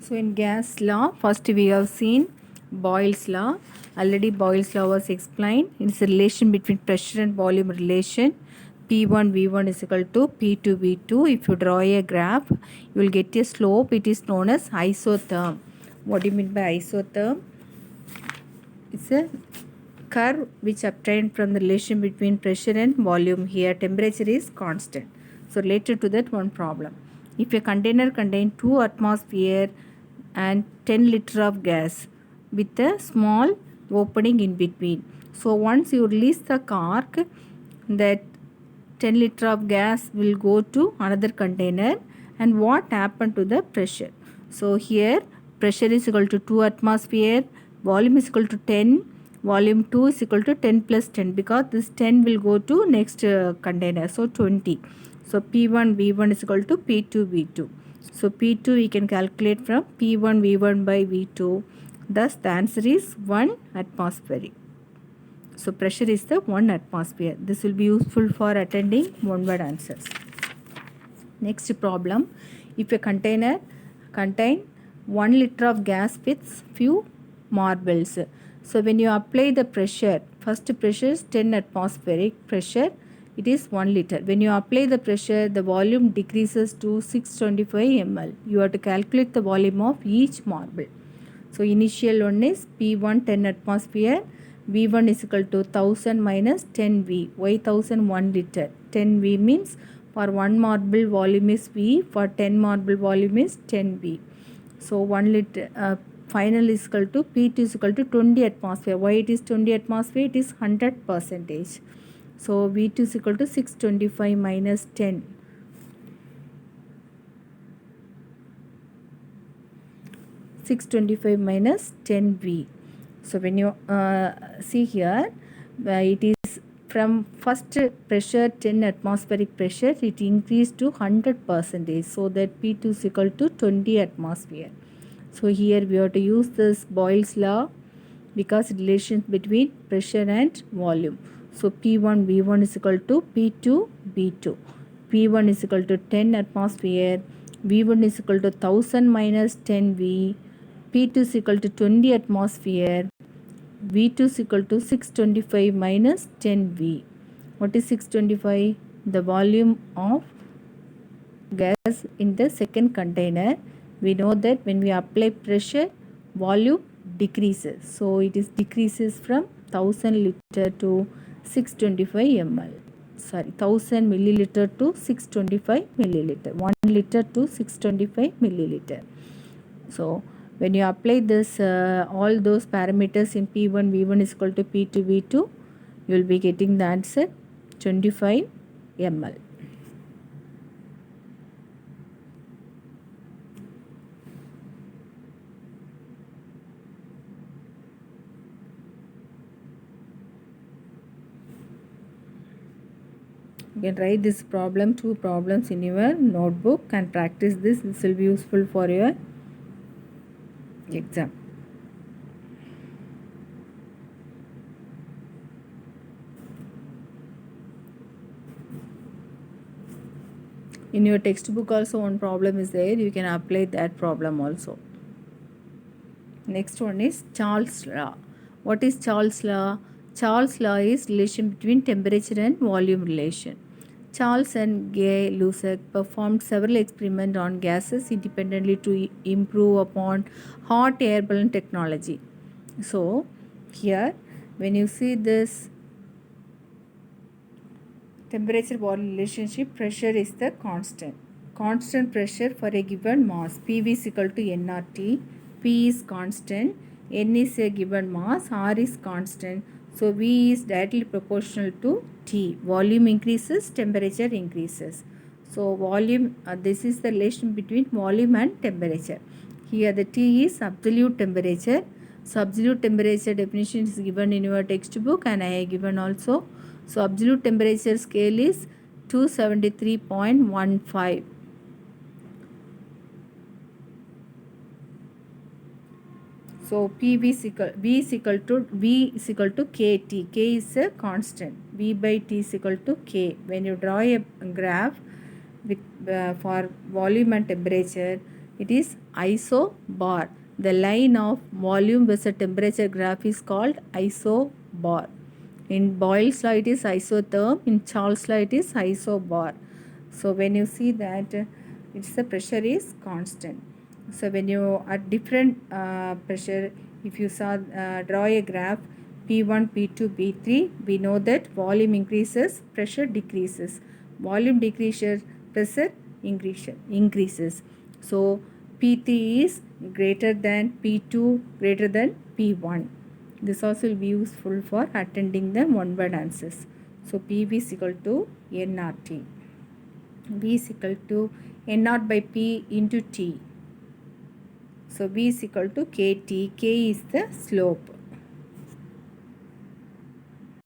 So in gas law, first we have seen Boyle's law. Already Boyle's law was explained. It's a relation between pressure and volume relation. P1 V1 is equal to P2 V2. If you draw a graph, you will get a slope. It is known as isotherm. What do you mean by isotherm? It's a curve which obtained from the relation between pressure and volume. Here temperature is constant. So related to that one problem. If a container contains 2 atmosphere and 10 liter of gas with a small opening in between. So once you release the cork, that 10 liter of gas will go to another container, and what happened to the pressure? So here pressure is equal to 2 atmosphere, volume is equal to 10, volume 2 is equal to 10 plus 10 because this 10 will go to next container, so 20. So P1 V1 is equal to P2 V2. So P2 we can calculate from P1 V1 by V2. Thus the answer is 1 atmosphere. So pressure is the 1 atmosphere. This will be useful for attending one word answers. Next problem. If a container contain 1 liter of gas with few marbles. So when you apply the pressure, first pressure is 10 atmospheric pressure. It is 1 liter. When you apply the pressure, the volume decreases to 625 ml. You have to calculate the volume of each marble. So initial one is P1 10 atmosphere. V1 is equal to 1000 minus 10V. Why 1000? 1 liter. 10V means for 1 marble volume is V. For 10 marble volume is 10V. So 1 liter final is equal to P2 is equal to 20 atmosphere. Why it is 20 atmosphere? It is 100%. So V2 is equal to 625 minus 10. 625 minus 10V. So when you see here, it is from first pressure 10 atmospheric pressure, it increased to 100%. So that P2 is equal to 20 atmosphere. So here we have to use this Boyle's law because relations between pressure and volume. So P1 V1 is equal to P2 V2. P1 is equal to 10 atmosphere. V1 is equal to 1000 minus 10V. P2 is equal to 20 atmosphere. V2 is equal to 625 minus 10V. What is 625? The volume of gas in the second container. We know that when we apply pressure, volume decreases. So it is decreases from 1000 liter to 625 ml. Sorry, 1000 milliliter to 625 milliliter. 1 liter to 625 milliliter. So when you apply this all those parameters in P1 V1 is equal to P2 V2, you will be getting the answer 25 ml. You can write this problem, 2 problems in your notebook and practice this. This will be useful for your exam. In your textbook also one problem is there. You can apply that problem also. Next one is Charles' law. What is Charles' law? Charles' law is relation between temperature and volume relation. Charles and Gay-Lussac performed several experiments on gases independently to improve upon hot air balloon technology. So here when you see this temperature volume relationship, pressure is the constant. Constant pressure for a given mass. PV is equal to nRT. P is constant. N is a given mass. R is constant. So V is directly proportional to T. Volume increases, temperature increases. So volume, this is the relation between volume and temperature. Here the T is absolute temperature. So absolute temperature definition is given in your textbook and I have given also. So absolute temperature scale is 273.15. So V is equal to KT. K is a constant. V by T is equal to K. When you draw a graph with for volume and temperature, It is isobar. The line of volume versus temperature graph is called isobar. In Boyle's law, it is isotherm. In Charles' law, it is isobar. So when you see that it's the pressure is constant. So when you at different pressure, if you saw draw a graph P1, P2, P3, we know that volume increases, pressure decreases. Volume decreases, pressure increases. So P3 is greater than P2, greater than P1. This also will be useful for attending the one word answers. So PV is equal to nRT. V is equal to n0 by P into T. So V is equal to KT. K is the slope.